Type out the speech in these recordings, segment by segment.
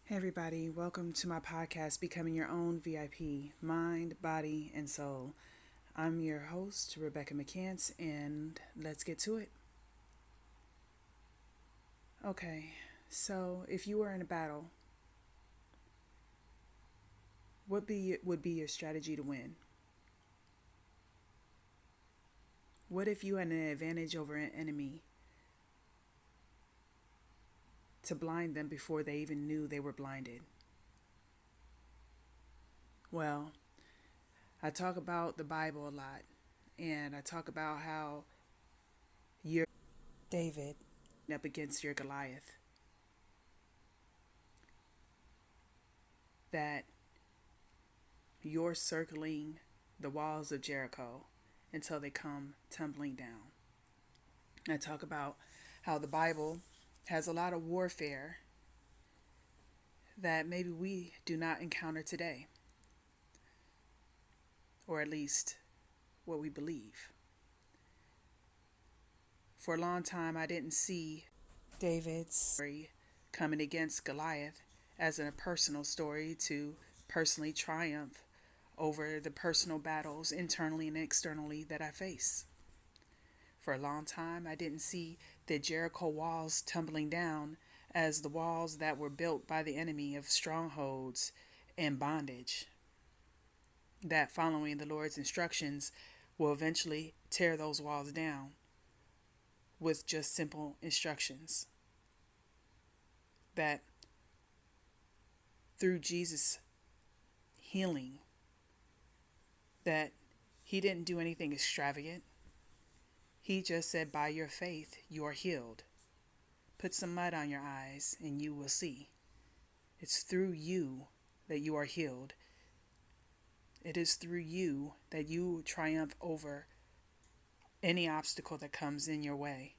Hey, everybody, welcome to my podcast, Becoming Your Own VIP Mind, Body, and Soul. I'm your host, Rebecca McCants, and let's get to it. Okay, so if you were in a battle, would be your strategy to win? What if you had an advantage over an enemy to blind them before they even knew they were blinded? Well, I talk about the Bible a lot, and I talk about how you're David up against your Goliath, that you're circling the walls of Jericho until they come tumbling down. I talk about how the Bible has a lot of warfare that maybe we do not encounter today, or at least what we believe. For a long time, I didn't see David's story coming against Goliath as a personal story to personally triumph over the personal battles internally and externally that I face. For a long time, I didn't see the Jericho walls tumbling down as the walls that were built by the enemy of strongholds and bondage, that following the Lord's instructions will eventually tear those walls down with just simple instructions. That through Jesus' healing, that he didn't do anything extravagant. He just said, by your faith, you are healed. Put some mud on your eyes and you will see. It's through you that you are healed. It is through you that you triumph over any obstacle that comes in your way.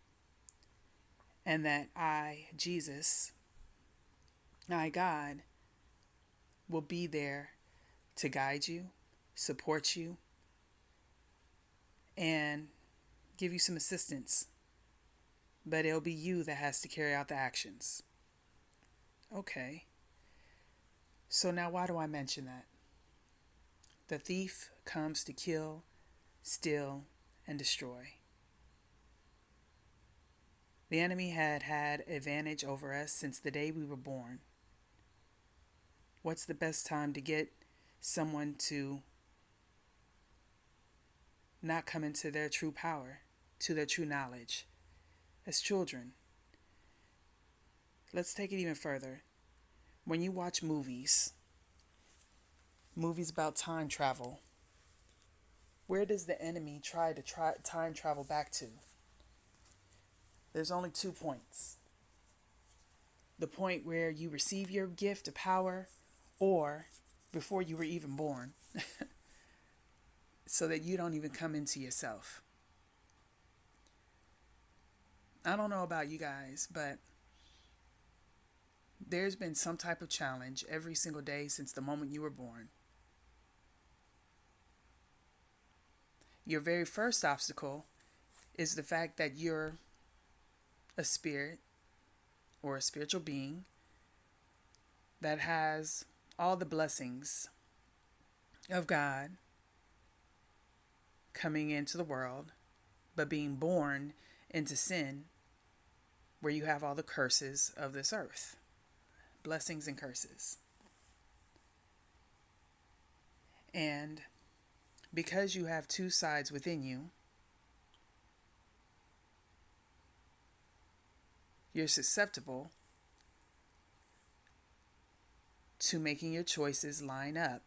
And that I, Jesus, I, God, will be there to guide you, support you, and give you some assistance. But it'll be you that has to carry out the actions. Okay. So now why do I mention that? The thief comes to kill, steal, and destroy. The enemy had advantage over us since the day we were born. What's the best time to get someone to not come into their true power, to their true knowledge? As children. Let's take it even further. When you watch movies about time travel, where does the enemy try to time travel back to? There's only 2 points. The point where you receive your gift of power, or before you were even born, so that you don't even come into yourself. I don't know about you guys, but there's been some type of challenge every single day since the moment you were born. Your very first obstacle is the fact that you're a spirit or a spiritual being that has all the blessings of God coming into the world, but being born into sin, where you have all the curses of this earth. Blessings and curses. And because you have 2 sides within you, you're susceptible to making your choices line up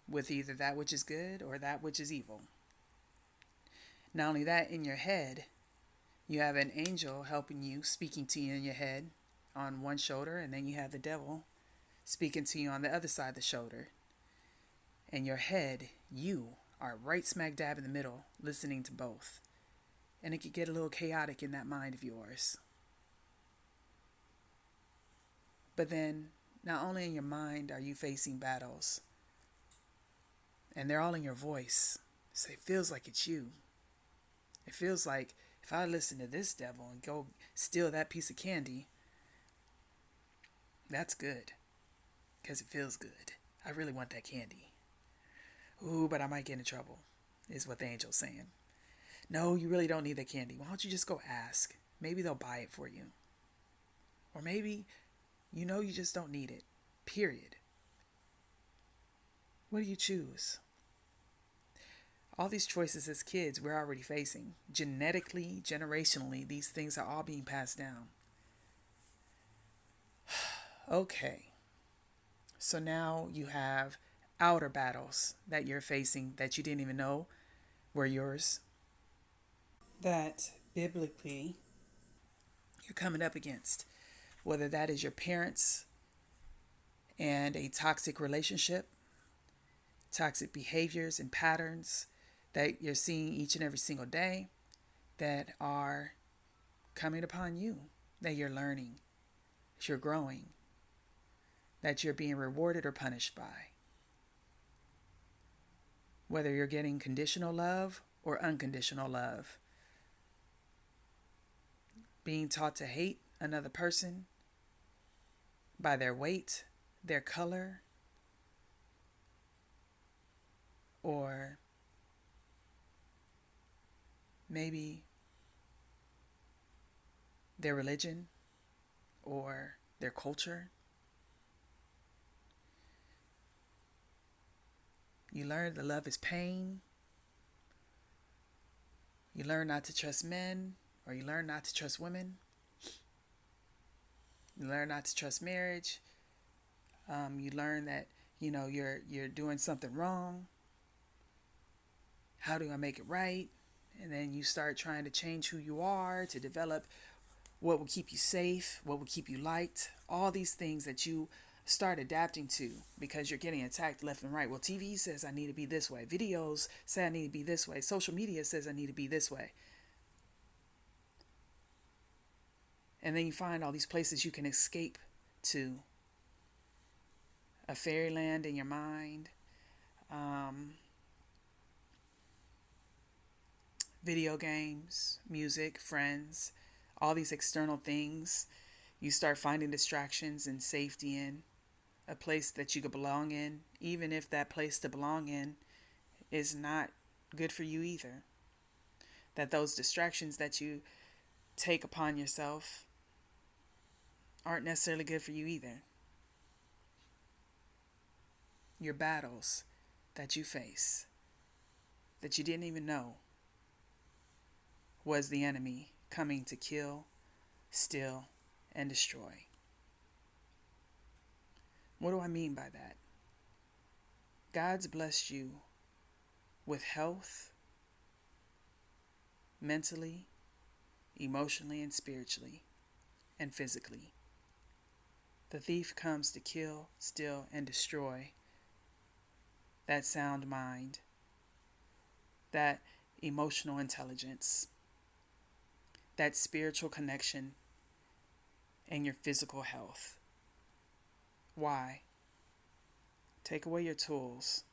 with either that which is good or that which is evil. Not only that, in your head, you have an angel helping you, speaking to you in your head on one shoulder, and then you have the devil speaking to you on the other side of the shoulder. In your head, you are right smack dab in the middle, listening to both. And it could get a little chaotic in that mind of yours. But then, not only in your mind are you facing battles, and they're all in your voice, so it feels like it's you. It feels like if I listen to this devil and go steal that piece of candy, That's good because it feels good. I really want that candy. Ooh, but I might get in trouble, is what the angel's saying. No, you really don't need that candy. Why don't you just go ask? Maybe they'll buy it for you. Or maybe you just don't need it. Period. What do you choose? All these choices as kids we're already facing. Genetically, generationally, these things are all being passed down. Okay. So now you have outer battles that you're facing that you didn't even know were yours. That biblically you're coming up against. Whether that is your parents and a toxic relationship, toxic behaviors and patterns that you're seeing each and every single day that are coming upon you, that you're learning, that you're growing, that you're being rewarded or punished by. Whether you're getting conditional love or unconditional love. Being taught to hate another person by their weight, their color, or maybe their religion or their culture. You learn that love is pain. You learn not to trust men, or you learn not to trust women. You learn not to trust marriage. You learn that you're doing something wrong. How do I make it right? And then you start trying to change who you are to develop what will keep you safe, what will keep you liked. All these things that you start adapting to because you're getting attacked left and right. Well, TV says I need to be this way. Videos say I need to be this way. Social media says I need to be this way. And then you find all these places you can escape to. A fairyland in your mind. Video games, music, friends, all these external things. You start finding distractions and safety in a place that you could belong in, even if that place to belong in is not good for you either. That those distractions that you take upon yourself aren't necessarily good for you either. Your battles that you face that you didn't even know was the enemy coming to kill, steal, and destroy. What do I mean by that? God's blessed you with health, mentally, emotionally, and spiritually, and physically. The thief comes to kill, steal, and destroy that sound mind, that emotional intelligence, that spiritual connection, and your physical health. Why? Take away your tools.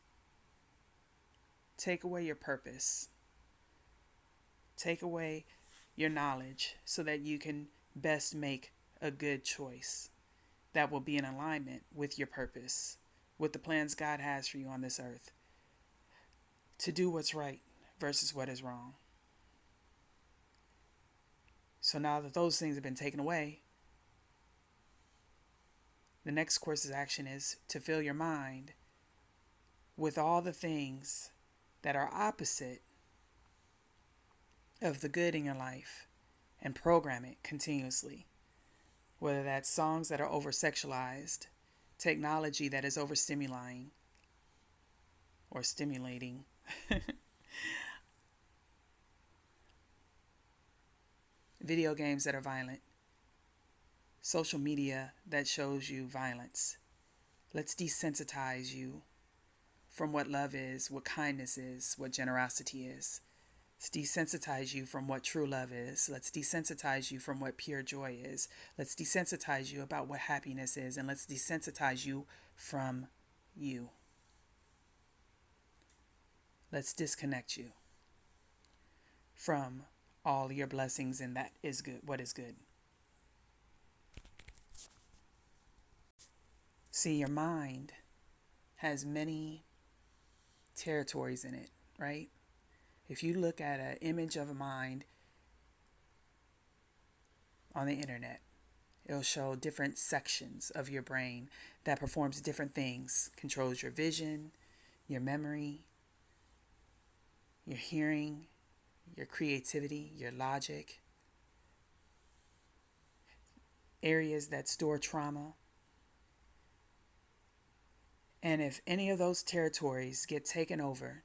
Take away your purpose. Take away your knowledge so that you can best make a good choice that will be in alignment with your purpose, with the plans God has for you on this earth, to do what's right versus what is wrong. So now that those things have been taken away, the next course of action is to fill your mind with all the things that are opposite of the good in your life and program it continuously. Whether that's songs that are over-sexualized, technology that is overstimulating or stimulating, video games that are violent, social media that shows you violence. Let's desensitize you from what love is, what kindness is, what generosity is. Let's desensitize you from what true love is. Let's desensitize you from what pure joy is. Let's desensitize you about what happiness is. And let's desensitize you from you. Let's disconnect you from all your blessings and that is good, what is good. See, your mind has many territories in it, right? If you look at an image of a mind on the internet, it'll show different sections of your brain that performs different things, controls your vision, your memory, your hearing, your creativity, your logic, areas that store trauma. And if any of those territories get taken over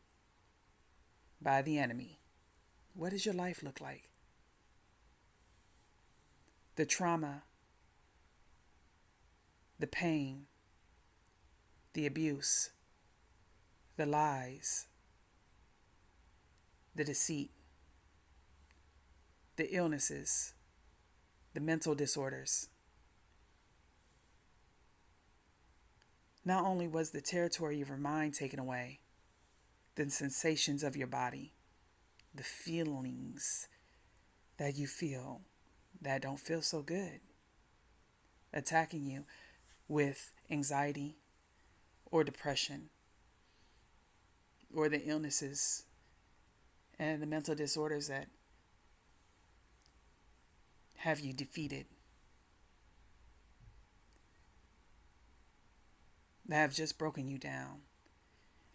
by the enemy, what does your life look like? The trauma, the pain, the abuse, the lies, the deceit, the illnesses, the mental disorders. Not only was the territory of your mind taken away, the sensations of your body, the feelings that you feel that don't feel so good, attacking you with anxiety or depression or the illnesses and the mental disorders that have you defeated, that have just broken you down.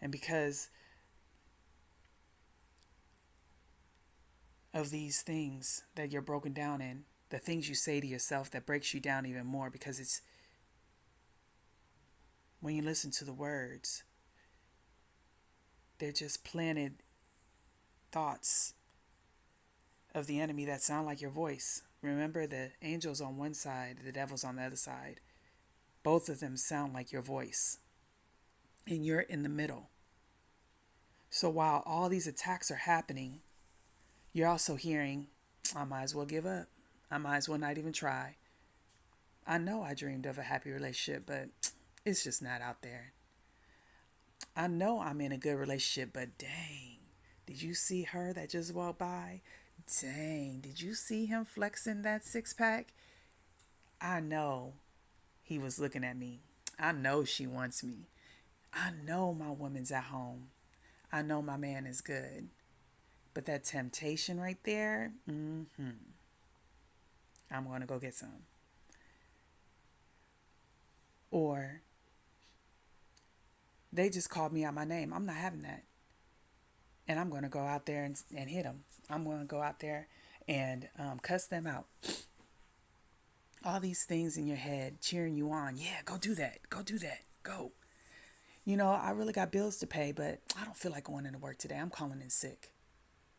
And because of these things that you're broken down in, the things you say to yourself that breaks you down even more, because it's when you listen to the words, they're just planted thoughts of the enemy that sound like your voice. Remember, the angel's on one side, the devil's on the other side. Both of them sound like your voice, and you're in the middle. So while all these attacks are happening, you're also hearing, I might as well give up. I might as well not even try. I know I dreamed of a happy relationship, but it's just not out there. I know I'm in a good relationship, but dang, did you see her that just walked by? Dang, did you see him flexing that six pack? I know he was looking at me. I know she wants me. I know my woman's at home. I know my man is good. But that temptation right there, I'm going to go get some. Or they just called me out my name. I'm not having that. And I'm going to go out there and hit them. I'm going to go out there and cuss them out. All these things in your head cheering you on. Yeah, go do that. Go do that. Go. You know, I really got bills to pay, but I don't feel like going into work today. I'm calling in sick.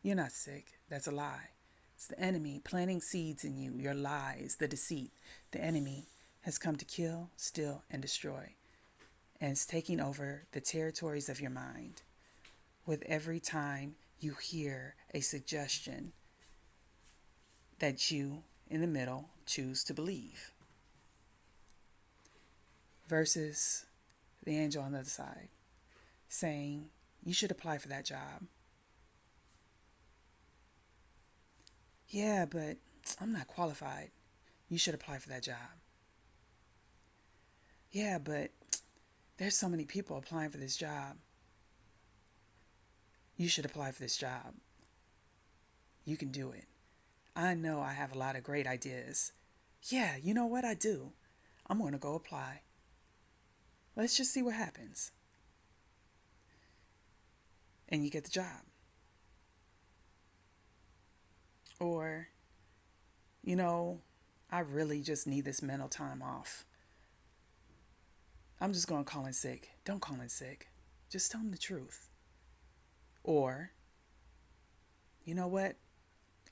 You're not sick. That's a lie. It's the enemy planting seeds in you, your lies, the deceit. The enemy has come to kill, steal, and destroy. And it's taking over the territories of your mind with every time you hear a suggestion that you, in the middle, choose to believe. Versus the angel on the other side saying, you should apply for that job. Yeah, but I'm not qualified. You should apply for that job. Yeah, but there's so many people applying for this job. You should apply for this job. You can do it. I know I have a lot of great ideas. Yeah, you know what? I do. I'm going to go apply. Let's just see what happens. And you get the job. Or, you know, I really just need this mental time off. I'm just going to call in sick. Don't call in sick. Just tell them the truth. Or, you know what?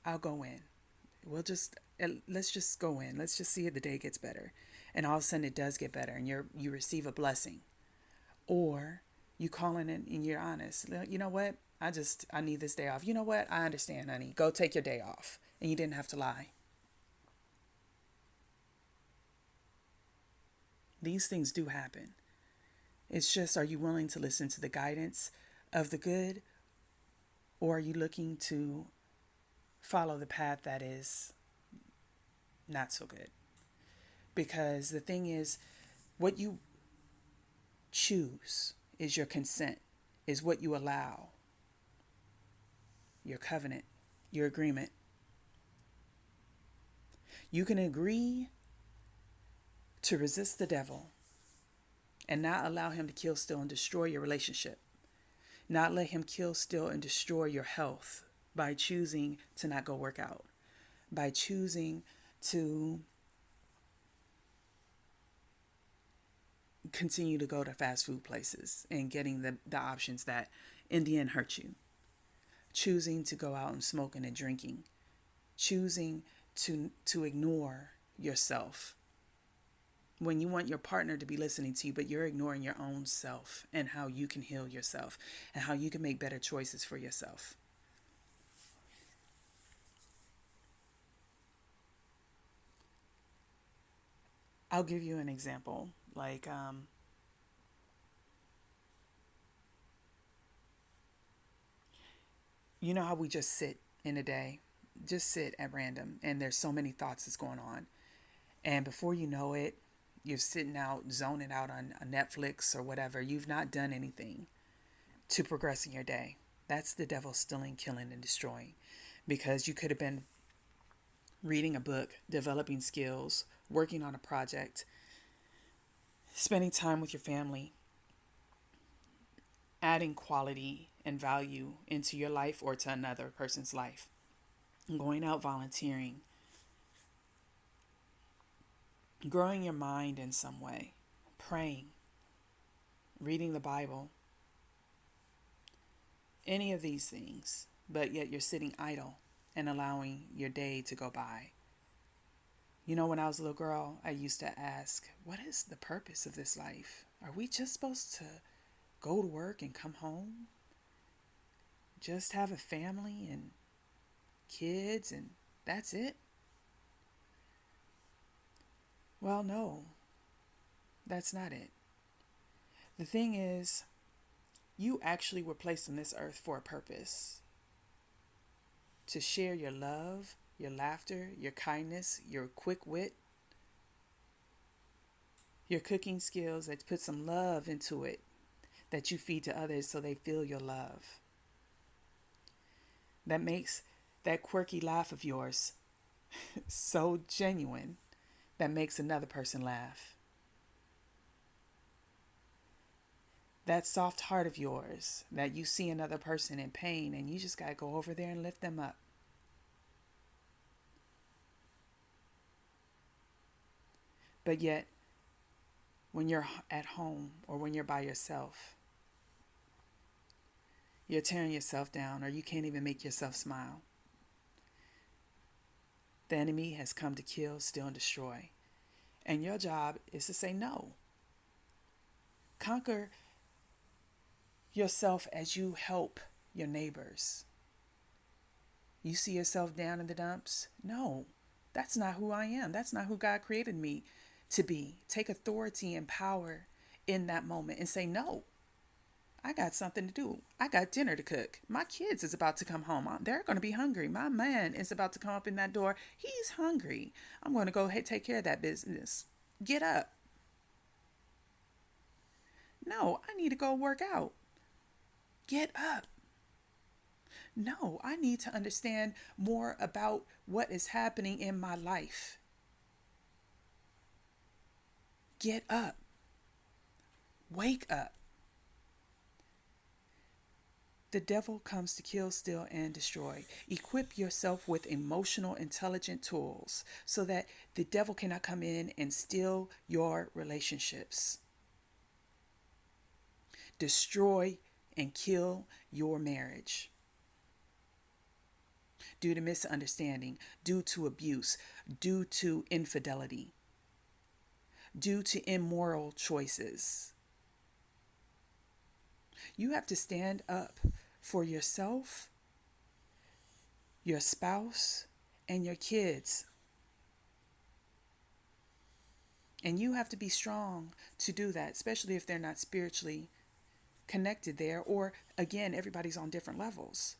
I'll go in. Let's just go in. Let's just see if the day gets better. And all of a sudden it does get better and you receive a blessing. Or you call in and you're honest. You know what? I need this day off. You know what? I understand, honey. Go take your day off. And you didn't have to lie. These things do happen. It's just, are you willing to listen to the guidance of the good? Or are you looking to follow the path that is not so good? Because the thing is, what you Choose is your consent, is what you allow, your covenant, your agreement. You can agree to resist the devil and not allow him to kill, steal, and destroy your relationship. Not let him kill, steal, and destroy your health by choosing to not go work out, by choosing to continue to go to fast food places and getting the options that in the end hurt you. Choosing to go out and smoking and drinking. Choosing to ignore yourself when you want your partner to be listening to you, but you're ignoring your own self and how you can heal yourself and how you can make better choices for yourself. I'll give you an example. Like, you know how we just sit in a day, just sit at random, and there's so many thoughts that's going on. And before you know it, you're sitting out, zoning out on a Netflix or whatever. You've not done anything to progress in your day. That's the devil stealing, killing, and destroying. Because you could have been reading a book, developing skills, working on a project, spending time with your family, adding quality and value into your life or to another person's life, going out volunteering, growing your mind in some way, praying, reading the Bible, any of these things, but yet you're sitting idle and allowing your day to go by. You know, when I was a little girl, I used to ask, what is the purpose of this life? Are we just supposed to go to work and come home? Just have a family and kids and that's it? Well, no, that's not it. The thing is, you actually were placed on this earth for a purpose. To share your love, your laughter, your kindness, your quick wit, your cooking skills that put some love into it, that you feed to others so they feel your love. That makes that quirky laugh of yours so genuine that makes another person laugh. That soft heart of yours that you see another person in pain and you just got to go over there and lift them up. But yet, when you're at home or when you're by yourself, you're tearing yourself down or you can't even make yourself smile. The enemy has come to kill, steal, and destroy. And your job is to say no. Conquer yourself as you help your neighbors. You see yourself down in the dumps? No, that's not who I am. That's not who God created me to be. Take authority and power in that moment and say, no, I got something to do. I got dinner to cook. My kids is about to come home. They're going to be hungry. My man is about to come up in that door. He's hungry. I'm going to go ahead and take care of that business. Get up. No, I need to go work out. Get up. No, I need to understand more about what is happening in my life. Get up. Wake up. The devil comes to kill, steal, and destroy. Equip yourself with emotional, intelligent tools so that the devil cannot come in and steal your relationships. Destroy and kill your marriage due to misunderstanding, due to abuse, due to infidelity, due to immoral choices. You have to stand up for yourself, your spouse, and your kids. And you have to be strong to do that, especially if they're not spiritually connected there, or again, everybody's on different levels.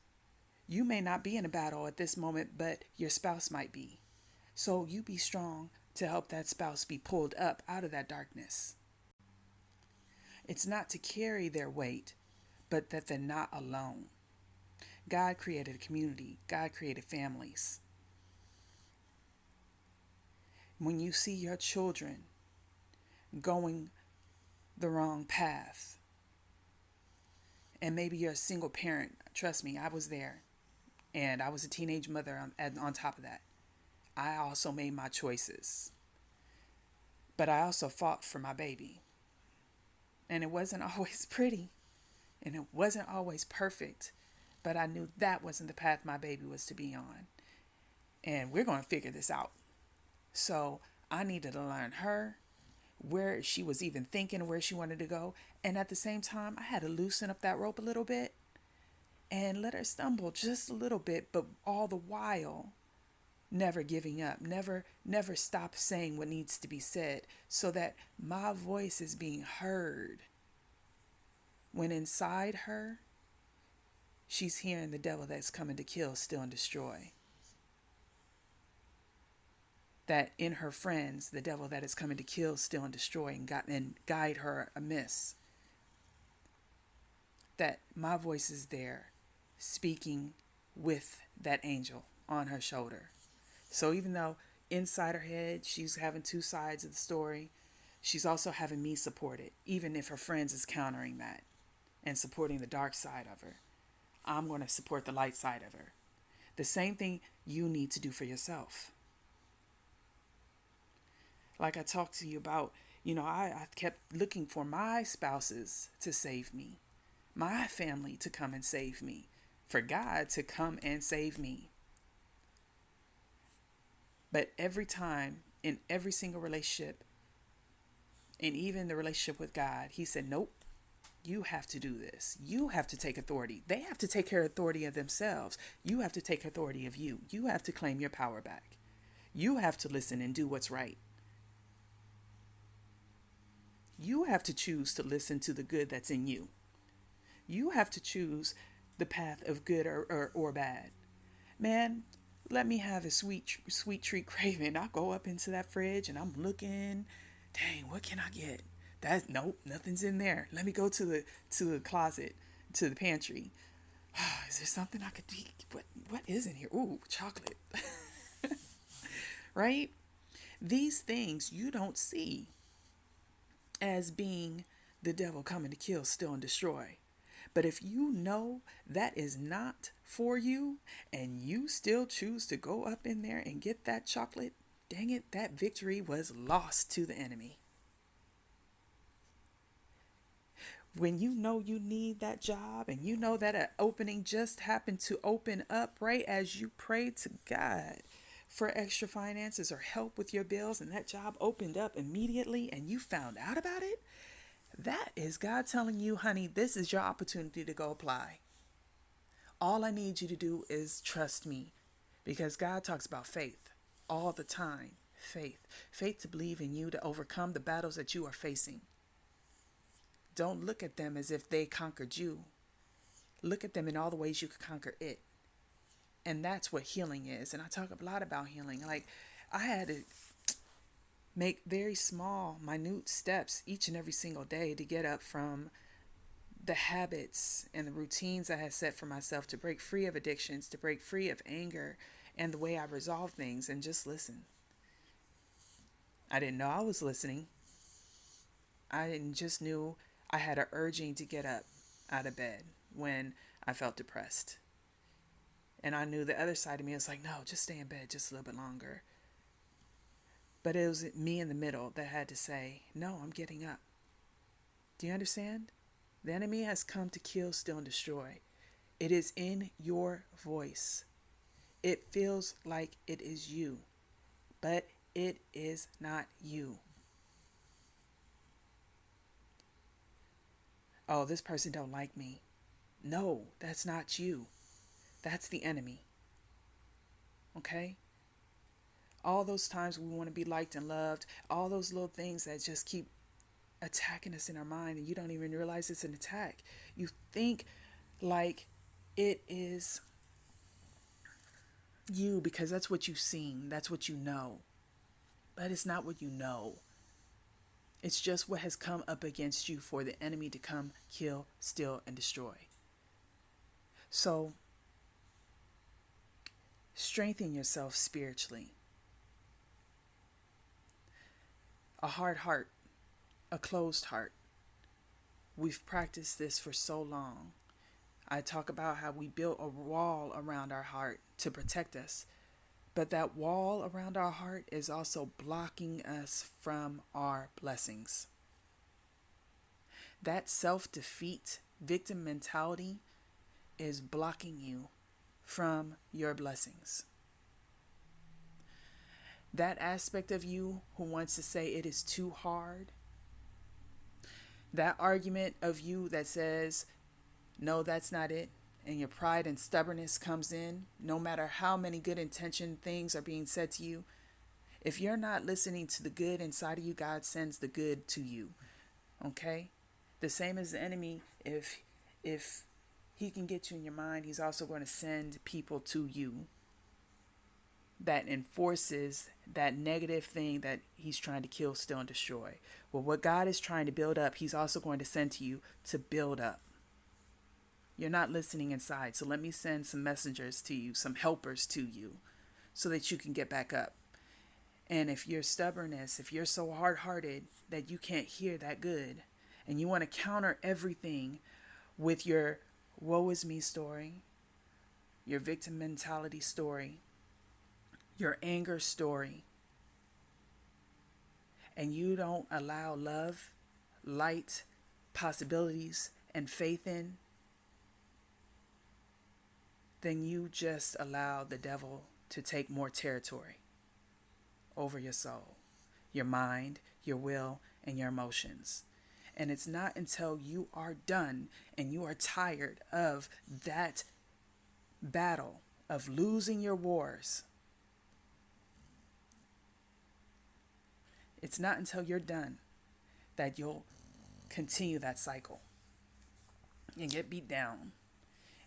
You may not be in a battle at this moment, but your spouse might be. So you be strong to help that spouse be pulled up out of that darkness. It's not to carry their weight, but that they're not alone. God created a community. God created families. When you see your children going the wrong path, and maybe you're a single parent, trust me, I was there. And I was a teenage mother on top of that. I also made my choices. But I also fought for my baby. And it wasn't always pretty. And it wasn't always perfect. But I knew that wasn't the path my baby was to be on. And we're going to figure this out. So I needed to learn her, where she was even thinking, where she wanted to go. And at the same time, I had to loosen up that rope a little bit and let her stumble just a little bit, but all the while never giving up, never stop saying what needs to be said, so that my voice is being heard. When inside her, she's hearing the devil that's coming to kill, steal, and destroy. That in her friends, the devil that is coming to kill, steal, and destroy, and guide her amiss. That my voice is there, speaking with that angel on her shoulder. So even though inside her head she's having two sides of the story, she's also having me support it, even if her friends is countering that and supporting the dark side of her. I'm going to support the light side of her. The same thing you need to do for yourself. Like I talked to you about, I kept looking for my spouses to save me, my family to come and save me, for God to come and save me. But every time, in every single relationship, and even the relationship with God, he said, nope, you have to do this. You have to take authority. They have to take care of authority of themselves. You have to take authority of you. You have to claim your power back. You have to listen and do what's right. You have to choose to listen to the good that's in you. You have to choose the path of good or bad. Man, let me have a sweet treat craving. I go up into that fridge and I'm looking, dang, what can I get? Nope, nothing's in there. Let me go to the closet, to the pantry. Is there something I could eat? What is in here? Ooh, chocolate. Right? These things you don't see as being the devil coming to kill, steal, and destroy. But if you know that is not for you, and you still choose to go up in there and get that chocolate, dang it, that victory was lost to the enemy. When you know you need that job, and you know that an opening just happened to open up right as you prayed to God for extra finances or help with your bills, and that job opened up immediately and you found out about it, that is God telling you, honey, this is your opportunity to go apply. All I need you to do is trust me, because God talks about faith all the time. Faith to believe in you, to overcome the battles that you are facing. Don't look at them as if they conquered you. Look at them in all the ways you could conquer it. And that's what healing is. And I talk a lot about healing. Like, I had to make very small, minute steps each and every single day to get up from the habits and the routines I had set for myself, to break free of addictions, to break free of anger and the way I resolve things, and just listen. I didn't know I was listening. I didn't just knew I had an urging to get up out of bed when I felt depressed. And I knew the other side of me was like, no, just stay in bed just a little bit longer. But it was me in the middle that had to say, no, I'm getting up. Do you understand? The enemy has come to kill, steal, and destroy. It is in your voice. It feels like it is you, but it is not you. Oh, this person don't like me. No, that's not you. That's the enemy. Okay? All those times we want to be liked and loved, all those little things that just keep attacking us in our mind, and you don't even realize it's an attack. You think like it is you because that's what you've seen, that's what you know. But it's not what you know. It's just what has come up against you for the enemy to come, kill, steal, and destroy. So, strengthen yourself spiritually. A hard heart, a closed heart. We've practiced this for so long. I talk about how we built a wall around our heart to protect us. But that wall around our heart is also blocking us from our blessings. That self-defeat, victim mentality is blocking you from your blessings. That aspect of you who wants to say it is too hard, that argument of you that says, no, that's not it, and your pride and stubbornness comes in, no matter how many good intentioned things are being said to you, if you're not listening to the good inside of you, God sends the good to you. Okay? The same as the enemy, if he can get you in your mind, he's also going to send people to you that enforces that negative thing that he's trying to kill, steal, and destroy. Well, what God is trying to build up, he's also going to send to you to build up. You're not listening inside, so let me send some messengers to you, some helpers to you, so that you can get back up. And if your stubbornness, if you're so hard-hearted that you can't hear that good, and you want to counter everything with your woe is me story, your victim mentality story, your anger story, and you don't allow love, light, possibilities, and faith in, then you just allow the devil to take more territory over your soul, your mind, your will, and your emotions. And it's not until you are done and you are tired of that battle, of losing your wars, it's not until you're done that you'll continue that cycle and get beat down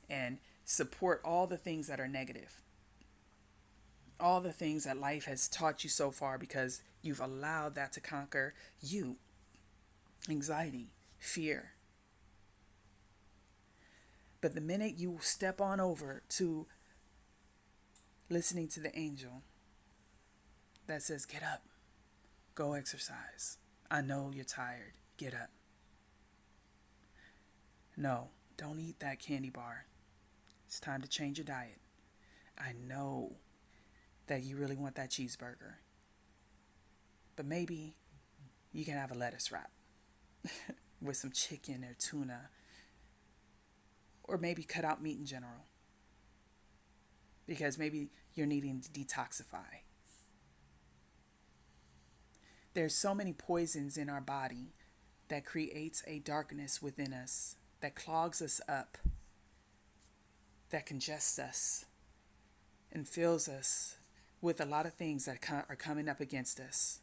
and support all the things that are negative, all the things that life has taught you so far, because you've allowed that to conquer you. Anxiety, fear. But the minute you step on over to listening to the angel that says, get up, go exercise. I know you're tired. Get up. No, don't eat that candy bar. It's time to change your diet. I know that you really want that cheeseburger, but maybe you can have a lettuce wrap with some chicken or tuna, or maybe cut out meat in general, because maybe you're needing to detoxify. There's so many poisons in our body that creates a darkness within us, that clogs us up, that congests us and fills us with a lot of things that are coming up against us.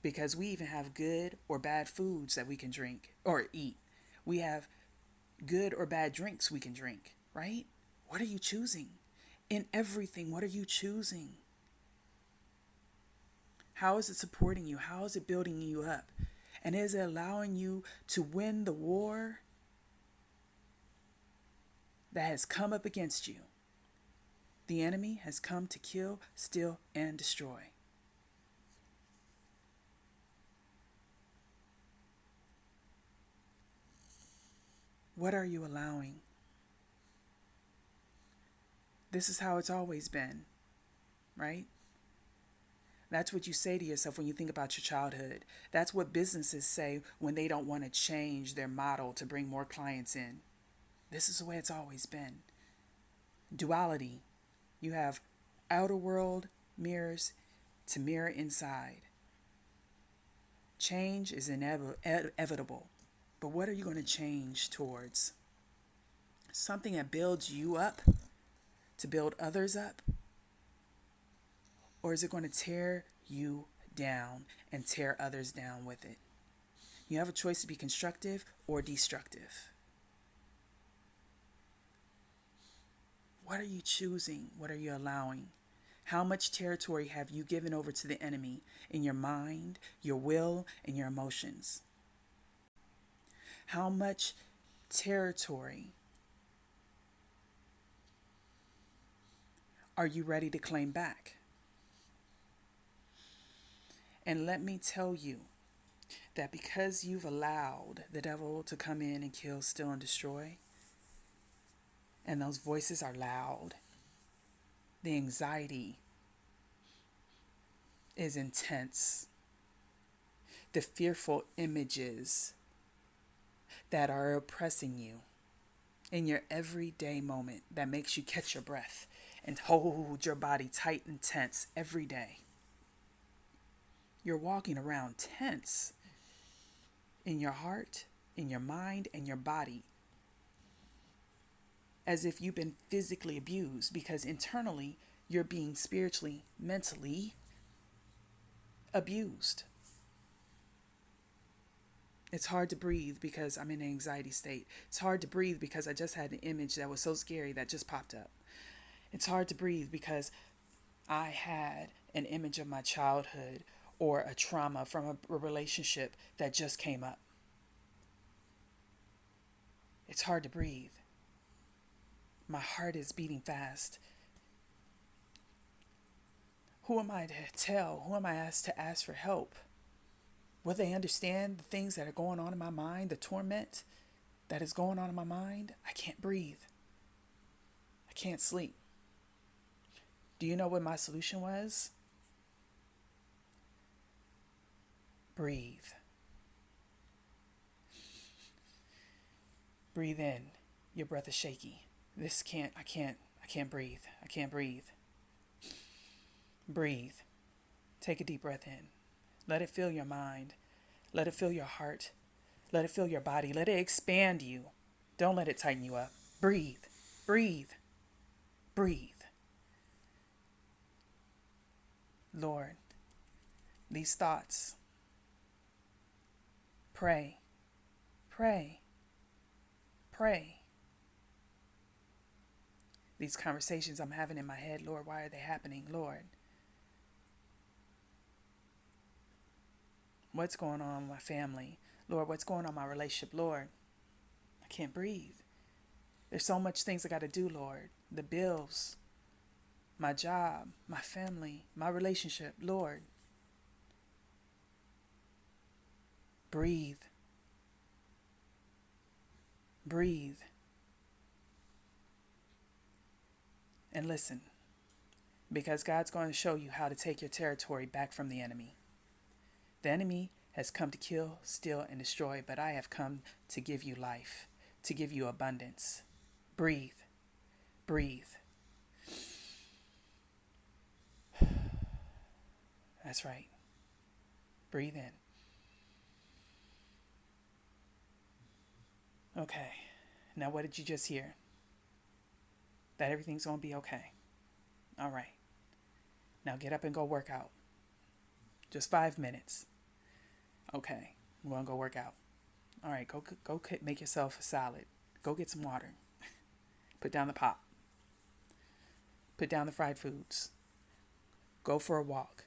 Because we even have good or bad foods that we can drink or eat. We have good or bad drinks we can drink, right? What are you choosing? In everything, what are you choosing? How is it supporting you? How is it building you up? And is it allowing you to win the war that has come up against you? The enemy has come to kill, steal, and destroy. What are you allowing? This is how it's always been, right? That's what you say to yourself when you think about your childhood. That's what businesses say when they don't want to change their model to bring more clients in. This is the way it's always been. Duality. You have outer world mirrors to mirror inside. Change is inevitable. But what are you going to change towards? Something that builds you up to build others up? Or is it going to tear you down and tear others down with it? You have a choice to be constructive or destructive. What are you choosing? What are you allowing? How much territory have you given over to the enemy in your mind, your will, and your emotions? How much territory are you ready to claim back? And let me tell you that because you've allowed the devil to come in and kill, steal, and destroy, and those voices are loud, the anxiety is intense. The fearful images that are oppressing you in your everyday moment that makes you catch your breath and hold your body tight and tense every day. You're walking around tense in your heart, in your mind, and your body, as if you've been physically abused, because internally you're being spiritually, mentally abused. It's hard to breathe because I'm in an anxiety state. It's hard to breathe because I just had an image that was so scary that just popped up. It's hard to breathe because I had an image of my childhood or a trauma from a relationship that just came up. It's hard to breathe. My heart is beating fast. Who am I to tell? Who am I asked to ask for help? Will they understand the things that are going on in my mind, the torment that is going on in my mind? I can't breathe. I can't sleep. Do you know what my solution was? Breathe. Breathe in. Your breath is shaky. I can't breathe. I can't breathe. Breathe. Take a deep breath in. Let it fill your mind. Let it fill your heart. Let it fill your body. Let it expand you. Don't let it tighten you up. Breathe. Breathe. Breathe. Lord, these thoughts. Pray. Pray. Pray. These conversations I'm having in my head, Lord, why are they happening, Lord? What's going on with my family? Lord, what's going on in my relationship? Lord, I can't breathe. There's so much things I got to do, Lord. The bills, my job, my family, my relationship. Lord, breathe. Breathe. And listen, because God's going to show you how to take your territory back from the enemy. The enemy has come to kill, steal, and destroy, but I have come to give you life, to give you abundance. Breathe. Breathe. That's right. Breathe in. Okay. Now what did you just hear? That everything's going to be okay. All right. Now get up and go work out. Just 5 minutes. Okay. I'm going to go work out. All right. Go make yourself a salad. Go get some water. Put down the pot. Put down the fried foods. Go for a walk.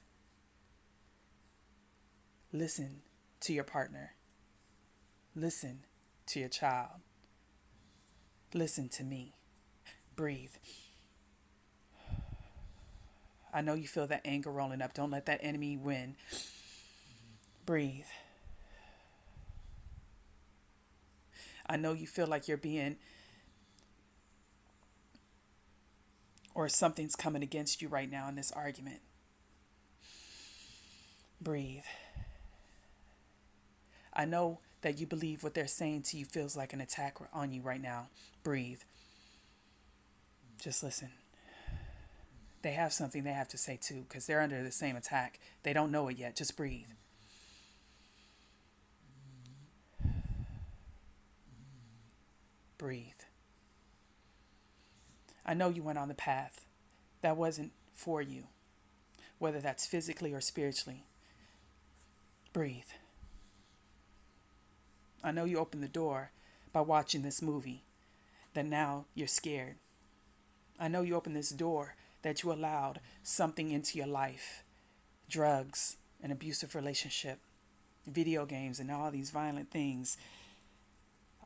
Listen to your partner. Listen to your child. Listen to me. Breathe. I know you feel that anger rolling up. Don't let that enemy win. Breathe. I know you feel like you're being, or something's coming against you right now in this argument. Breathe. I know that you believe what they're saying to you feels like an attack on you right now. Breathe. Just listen. They have something they have to say too, because they're under the same attack. They don't know it yet. Just breathe. Breathe. I know you went on the path that wasn't for you, whether that's physically or spiritually. Breathe. I know you opened the door by watching this movie, that now you're scared. I know you opened this door that you allowed something into your life, drugs, an abusive relationship, video games, and all these violent things.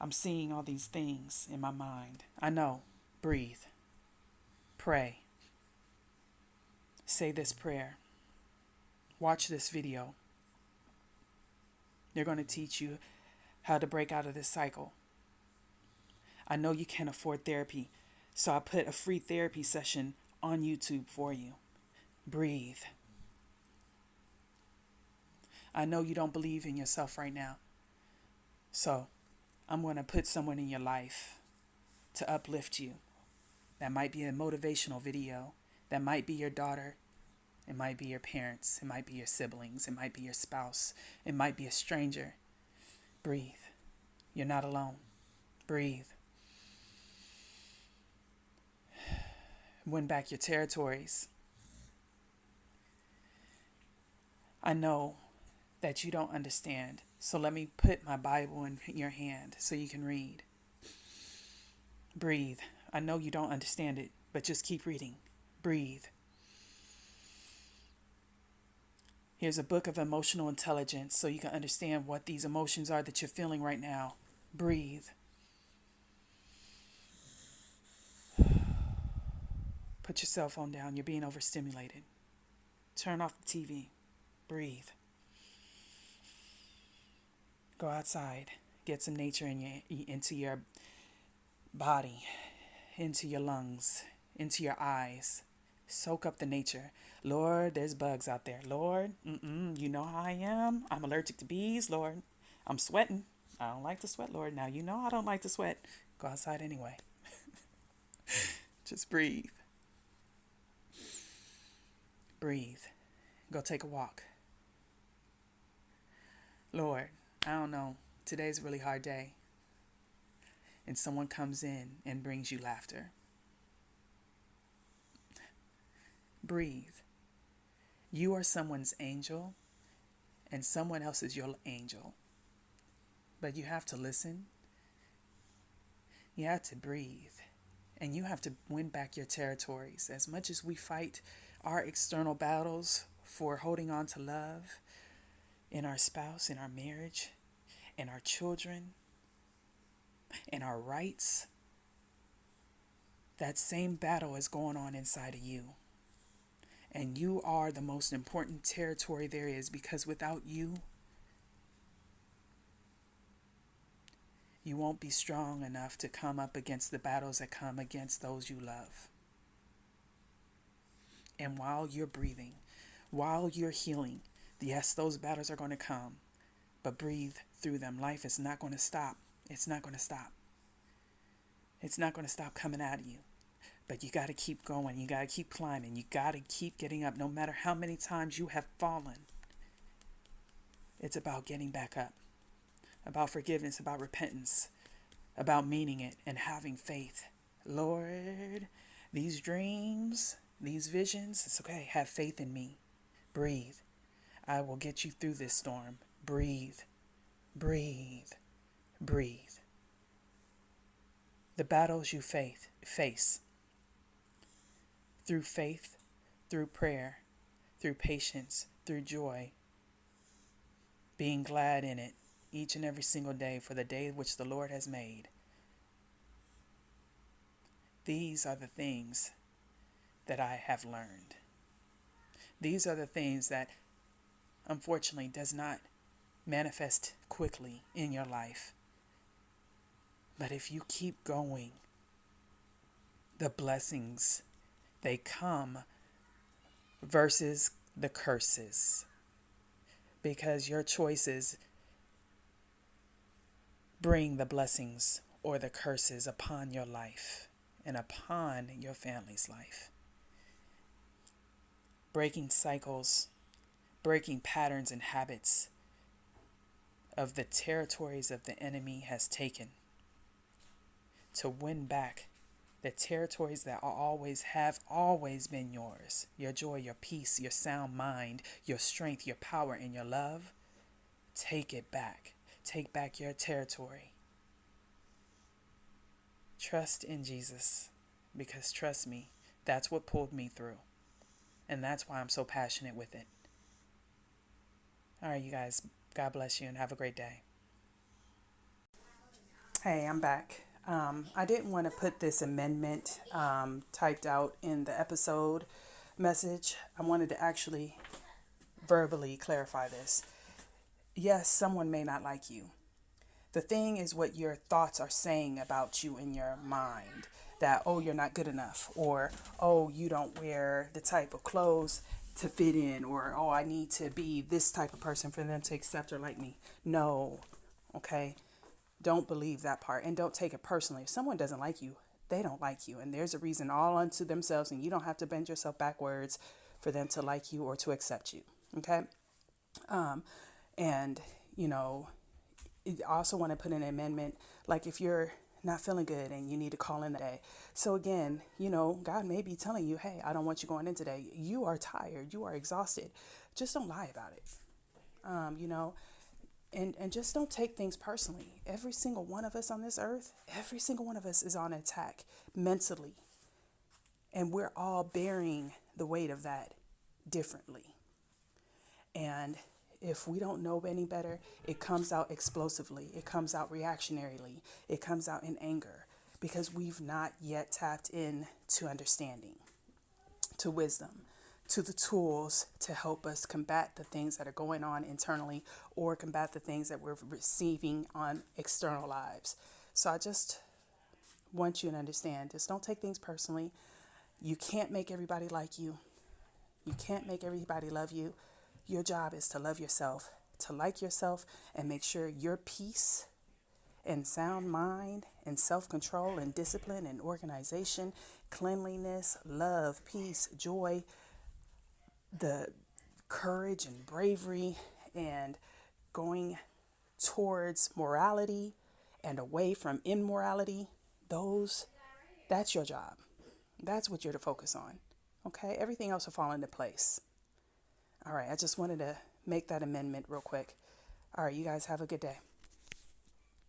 I'm seeing all these things in my mind. I know. Breathe. Pray. Say this prayer. Watch this video. They're going to teach you how to break out of this cycle. I know you can't afford therapy, so I put a free therapy session on YouTube for you. Breathe. I know you don't believe in yourself right now, so I'm going to put someone in your life to uplift you. That might be a motivational video. That might be your daughter. It might be your parents. It might be your siblings. It might be your spouse. It might be a stranger. Breathe. You're not alone. Breathe. Win back your territories. I know that you don't understand, so let me put my Bible in your hand so you can read. Breathe. I know you don't understand it, but just keep reading. Breathe. Here's a book of emotional intelligence so you can understand what these emotions are that you're feeling right now. Breathe. Put your cell phone down. You're being overstimulated. Turn off the TV. Breathe. Go outside. Get some nature into your body, into your lungs, into your eyes. Soak up the nature. Lord, there's bugs out there. Lord, you know how I am. I'm allergic to bees. Lord, I'm sweating. I don't like to sweat, Lord. Now you know I don't like to sweat. Go outside anyway. Just breathe. Breathe. Go take a walk. Lord, I don't know. Today's a really hard day. And someone comes in and brings you laughter. Breathe. You are someone's angel, and someone else is your angel. But you have to listen. You have to breathe. And you have to win back your territories. As much as we fight our external battles for holding on to love in our spouse, in our marriage, in our children, in our rights, that same battle is going on inside of you. And you are the most important territory there is, because without you, you won't be strong enough to come up against the battles that come against those you love. And while you're breathing, while you're healing, yes, those battles are going to come, but breathe through them. Life is not going to stop. It's not going to stop. It's not going to stop coming at you. But you got to keep going. You got to keep climbing. You got to keep getting up. No matter how many times you have fallen, it's about getting back up, about forgiveness, about repentance, about meaning it and having faith. Lord, these dreams, these visions, it's okay. Have faith in me. Breathe. I will get you through this storm. Breathe. Breathe. Breathe. The battles you face through faith, through prayer, through patience, through joy, being glad in it each and every single day for the day which the Lord has made. These are the things that I have learned. These are the things that unfortunately does not manifest quickly in your life. But if you keep going, the blessings, they come versus the curses. Because your choices bring the blessings or the curses upon your life and upon your family's life. Breaking cycles, breaking patterns and habits of the territories of the enemy has taken to win back the territories that have always been yours. Your joy, your peace, your sound mind, your strength, your power, and your love. Take it back. Take back your territory. Trust in Jesus, because trust me, That's what pulled me through. And that's why I'm so passionate with it. All right, you guys, God bless you and have a great day. Hey, I'm back. I didn't want to put this amendment typed out in the episode message. I wanted to actually verbally clarify this. Yes, someone may not like you. The thing is what your thoughts are saying about you in your mind. That, oh, you're not good enough, or, oh, you don't wear the type of clothes to fit in, or, oh, I need to be this type of person for them to accept or like me. No, okay? Don't believe that part, and don't take it personally. If someone doesn't like you, they don't like you, and there's a reason all unto themselves, and you don't have to bend yourself backwards for them to like you or to accept you, okay? And, you know, I also want to put an amendment, like if you're not feeling good and you need to call in today. So again, you know, God may be telling you, hey, I don't want you going in today. You are tired. You are exhausted. Just don't lie about it. You know, and just don't take things personally. Every single one of us on this earth, every single one of us is on attack mentally. And we're all bearing the weight of that differently. And if we don't know any better, it comes out explosively. It comes out reactionarily. It comes out in anger because we've not yet tapped in to understanding, to wisdom, to the tools to help us combat the things that are going on internally or combat the things that we're receiving on external lives. So I just want you to understand, just don't take things personally. You can't make everybody like you. You can't make everybody love you. Your job is to love yourself, to like yourself, and make sure your peace and sound mind and self-control and discipline and organization, cleanliness, love, peace, joy, the courage and bravery and going towards morality and away from immorality, that's your job. That's what you're to focus on. Okay? Everything else will fall into place. All right, I just wanted to make that amendment real quick. All right, you guys have a good day.